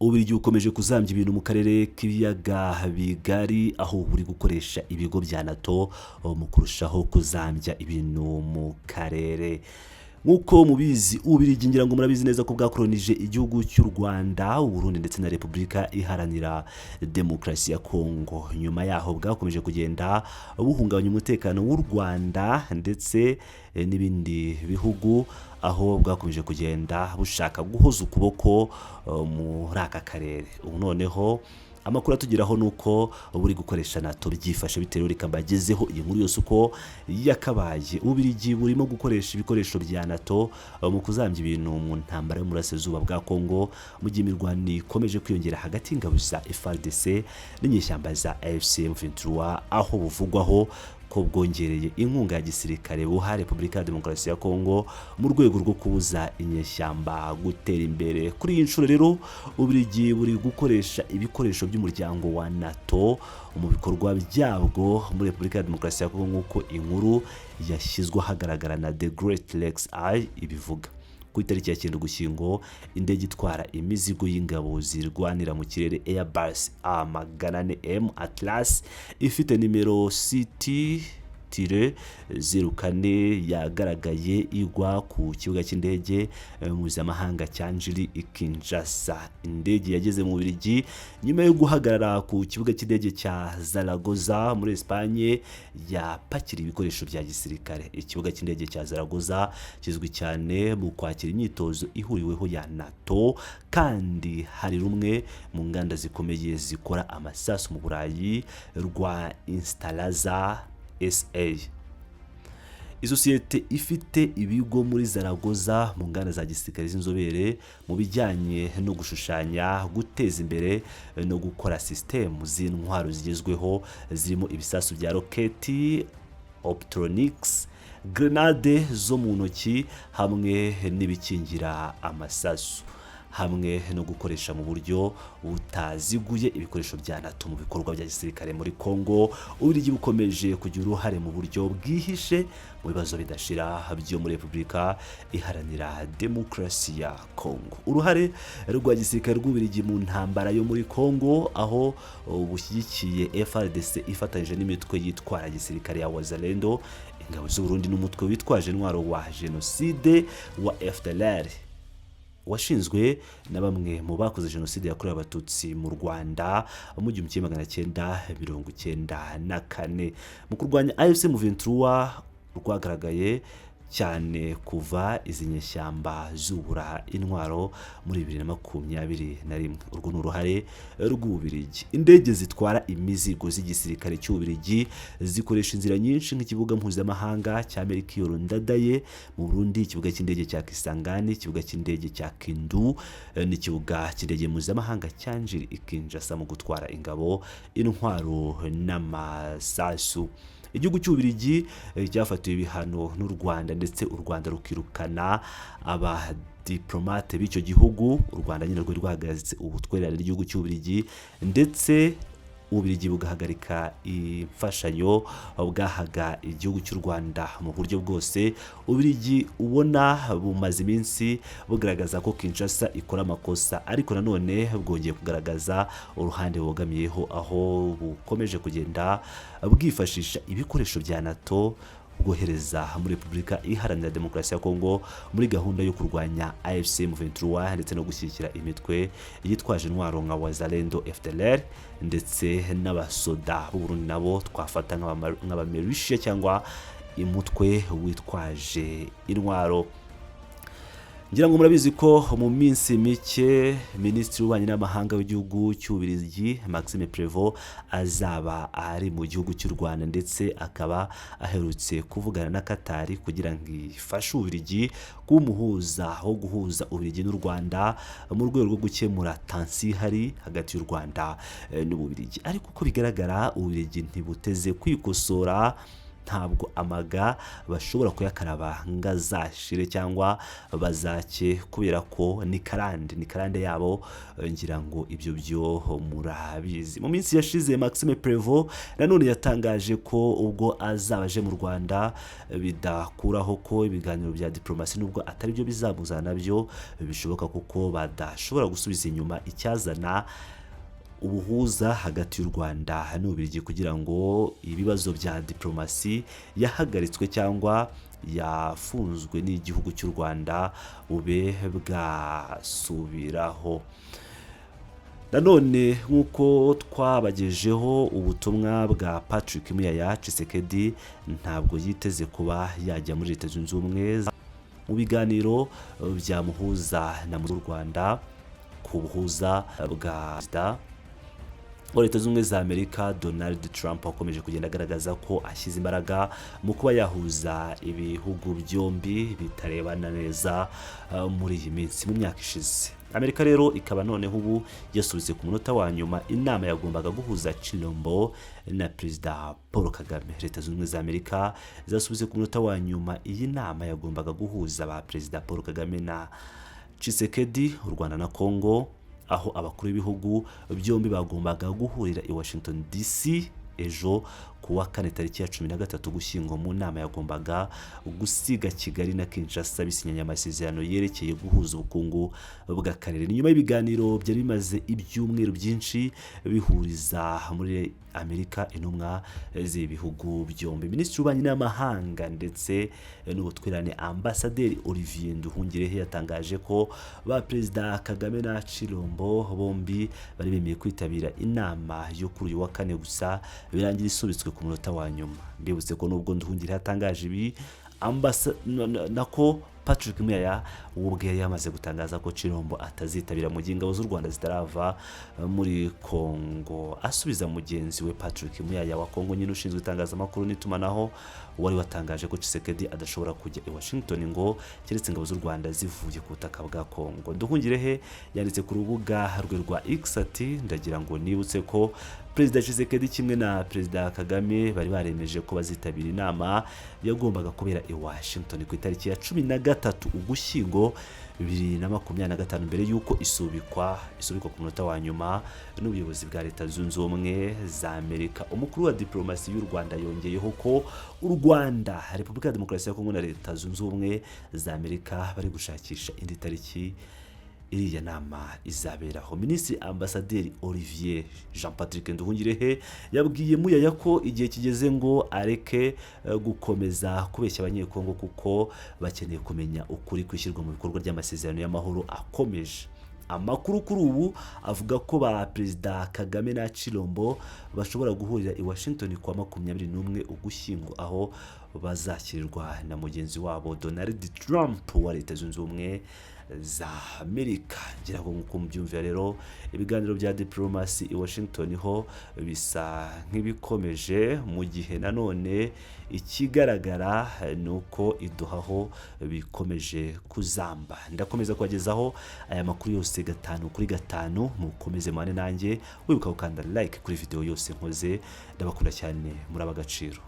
Ububiligi bukomeje kuzambya ibintu mu karere k'ibiyaga bigari aho buri gukoresha ibigo bya Nato mu kurushaho kuzambya ibintu mu karere. Nkuko mubizi Ububiligi ngira ngo murabizi neza ko bwakolonije igihugu cy'u Rwanda, Burundi ndetse na Repubulika Iharanira Demokarasi ya Kongo. Nyuma yaho bwakomeje kugenda buhungabanya umutekano w'u Rwanda ndetse n'ibindi bihugu, aho bwakomeje kugenda bushaka guhoza ukuboko muri aka karere. Ubu noneho amakuru atugeraho nuko buri gukoresha Nato byifashe bitewe reka mbagezeho iyi nkuru yose uko yakabaye. Ububiligi burimo gukoresha ibikoresho bya Nato mu kuzambya ibintu mu ntambara yo murasirazuba bwa Kongo, mu gihe imirwano ikomeje kwiyongera hagati y'ingabo za FARDC n'inyeshyamba za M23, aho buvugwaho ko bwongereye inkunga ya gisirikare buha Repubulika ya Demokarasi ya Kongo mu rwego rwo kubuza inyeshyamba gutera imbere. Kuri iyi nshuro rero Ububiligi buri gukoresha ibikoresho by'umuryango wa Nato mu bikorwa byabwo muri Repubulika ya Demokarasi ya Kongo, nk'uko inkuru yashyizwe ahagaragara na The Great Lakes Eye ibivuga. Ku itariki ya 9 Ugushyingo, indege itwara imizigo y'ingabo zirwanira mu kirere Airbus A400M Atlas ifite nimero CT-04 yagaragaye igwa ku kibuga cy'indege mpuzamahanga cya Njili i Kinshasa. Indege yageze mu Bubiligi nyuma yo guhagarara ku kibuga cy'indege cya Zaragoza muri Espagne yapakira ibikoresho bya gisirikare. Ikibuga cy'indege cya Zaragoza kizwi cyane mu kwakira imyitozo ihuriweho ya Nato, kandi hari rumwe mu nganda zikomeye zikora amasasu mu Burayi rwa Instalaza SA. Isosiyete ifite ibigo muri Zaragoza mu nganda za gisirikare z'inzobere mu bijyanye no gushushanya, guteza imbere no gukora system z'intwaro zigezweho zirimo ibisasu bya roketi, optronics, grenade zo mu ntoki hamwe n'ibikingira amasasu, hamwe no gukoresha mu buryo butaziguye ibikoresho bya Nato mu bikorwa bya gisirikare muri Kongo. Ububiligi bukomeje kugira uruhare mu buryo bwihishe mu bibazo bidashira byo muri Repubulika Iharanira Demokarasi ya Kongo. Uruhare rwa gisirikare rw'Ububiligi mu ntambara yo muri Kongo, aho bushyigikiye FARDC ifatanyije n'imitwe yitwara gisirikare ya Wazalendo, ingabo z'u Burundi n'umutwe witwaje intwaro wa Jenoside wa FDLR washinzwe na bamwe mu bakoze Jenoside yakorewe Abatutsi mu Rwanda mu 1994. Mu kurwanya AFC M23 rwagaragaye cyane kuva izi nyeshyamba zubura intwaro muri 2021. Urwo ni uruhare rw'Ububiligi. Indege zitwara imizigo z'igisirikare cy'Ububiligi zikoresha inzira nyinshi nk'ikibuga mpuzamahanga cya Melchior Ndadaye mu Burundi, ikibuga cy'indege cya Kisangani, ikibuga cy'indege cya Kindu n'ikibuga cy'indege mpuzamahanga cya Njili i Kinshasa mu gutwara ingabo, intwaro n'amasasu. Igihugu cy'Ububiligi cyafatiwe ibihano n'u Rwanda ndetse u Rwanda rukirukana abadiplomate b'icyo gihugu. U Rwanda nyine rwari rwahagaritse ubutwererane n'igihugu cy'Ububiligi, ndetse Ububiligi bugahagarika imfashanyo bwahaga igihugu cy'u Rwanda mu buryo bwose. Ububiligi ubona bumaze iminsi bugaragaza ko Kinshasa ikora amakosa, ariko nanone bwongeye kugaragaza uruhande bogamiyeho, aho bukomeje kugenda bwifashisha ibikoresho bya Nato bwohereza muri Repubulika Iharanira Demokarasi ya Kongo muri gahunda yo kurwanya AFC M23 ndetse no gushyigikira imitwe yitwaje intwaro nka Wazalendo FDLR ndetse n'abasoda b'u Burundi nabo twafata nk'abamerishe cyangwa imutwe witwaje intwaro. Ngira ngo murabizi ko mu minsi mike Minisitiri w'Ububanyi n'Amahanga w'igihugu cy'Ububiligi Maxime Prévost azaba ari mu gihugu cy'u Rwanda, ndetse akaba aherutse kuvugana na Qatar kugira ngo ifashe Ububiligi kuba umuhuza wo guhuza Ububiligi n'u Rwanda mu rwego rwo gukemura tension ihari hagati y'u Rwanda n'Ububiligi. Ariko uko bigaragara Ububiligi ntibuteze kwikosora ntabwo amaga bashobora kuyakaraba ngazashire cyangwa bazake kubera ko ni karande yabo, ngira ngo ibyo byo murabizi. Mu minsi yashize Maxime Prévost nanone yatangaje ko ubwo azabaje mu Rwanda bidakuraho ko ibiganiro bya diplomasi nubwo atari byo bizamuzana nabyo bishoboka kuko badashobora gusubiza inyuma icyazana ubuhuza hagati y'u Rwanda n'Ububiligi kugira ngo ibibazo bya diplomasi yahagaritswe cyangwa yafunzwe n'igihugu cy'u Rwanda bube bwasubiraho. Nanone nk'uko twabagejeho ubutumwa bwa Patrick Muyaya, Tshisekedi ntabwo yiteze kuba yajya muri Leta Zunze Ubumwe mu biganiro byamuhuza na mu Rwanda ku buhuza bwa Leta Zunze Ubumwe za Amerika. Donald Trump akomeje kugenda agaragaza ko ashyize imbaraga mu kuba yahuza ibihugu byombi bitarebana neza muri iyi minsi mu myaka ishize. Amerika rero ikaba noneho ubu yasubitse ku munota wa nyuma inama yagombaga guhuza Chilombo na Perezida Paul Kagame. Leta Zunze Ubumwe za Amerika zasubitse ku munota wa nyuma iyi nama yagombaga guhuza ba Perezida Paul Kagame na Tshisekedi, u Rwanda na Congo, aho abakuru b'ibihugu byombi bagombaga guhurira i Washington DC ejo kuwa kane tariki ya 13 Ugushyingo mu nama yagombaga gusiga Kigali na Kinshasa bisinyanye amasezerano yerekeye guhuza ubukungu bw'akarere. Nyuma y'ibiganiro byari bimaze ibyumweru byinshi bihuriza muri Amerika intumwa z'ibihugu byombi, Minisitiri w'Ububanyi n'Amahanga ndetse n'ubutwererane Ambasaderi Olivier Nduhungirehe yatangaje ko ba Perezida Kagame na Chilombo bombi bari bemeye kwitabira inama yo kuri uyu wa kane, gusa birangira isubitswe ku munota wa nyuma. Ndibutse ko nubwo Nduhungirehe yatangaje ibi nako Patrick Muyaya ubwe yari yamaze gutangaza ko Chilombo atazitabira mu gihe ingabo z'u Rwanda zitarava muri Congo. Asubiza mugenzi we Patrick Muyaya wa Congo nyine ushinzwe itangazamakuru n'itumanaho, wari watangaje ko Tshisekedi adashobora kujya i Washington ngo keretse ingabo z'u Rwanda zivuye ku butaka bwa Congo. Nduhungirehe yanditse ku rubuga rwe rwa X ati ndagira ngo nibutse ko Perezida Tshisekedi kimwe na Perezida Kagame bari baremeje ko bazitabira inama yagombaga kubera i Washington ku itariki ya 13 Ugushyingo 2025 mbere y'uko isubikwa ku munota wa nyuma n'ubuyobozi bwa Leta Zunze Ubumwe za Amerika. Umukuru wa diplomasi y'u Rwanda yongeyeho ko u Rwanda, Repubulika ya Demokarasi ya Kongo na Leta Zunze Ubumwe za Amerika bari gushakisha indi tariki iriya nama izaberaho. Minisitiri Ambasaderi Olivier Jean Patrick Nduhungirehe yabwiye Muyaya ko igihe kigeze ngo areke gukomeza kubeshya abanyekongo kuko bakeneye kumenya ukuri kwishyirwa mu bikorwa ry'amasezerano y'amahoro akomeje. Amakuru kuri ubu avuga ko ba Perezida Kagame na Chilombo bashobora guhurira i Washington kwa 21 Ugushyingo aho bazakirirwa na mugenzi wabo Donald Trump wa Leta Zunze Ubumwe za Amerika. Ngira ngo nkuko mubyumvira rero ibiganiro bya diplomasi i Washington ho bisa nk'ibikomeje, mu gihe nanone ikigaragara nuko iduhaho bikomeje kuzamba. Ndakomeza kubagezaho aya makuru yose 5 kuri 5, mukomeze mane nanjye wibuka gukanda like kuri video yose nkoze. Ndabakunda cyane, muri abagaciro.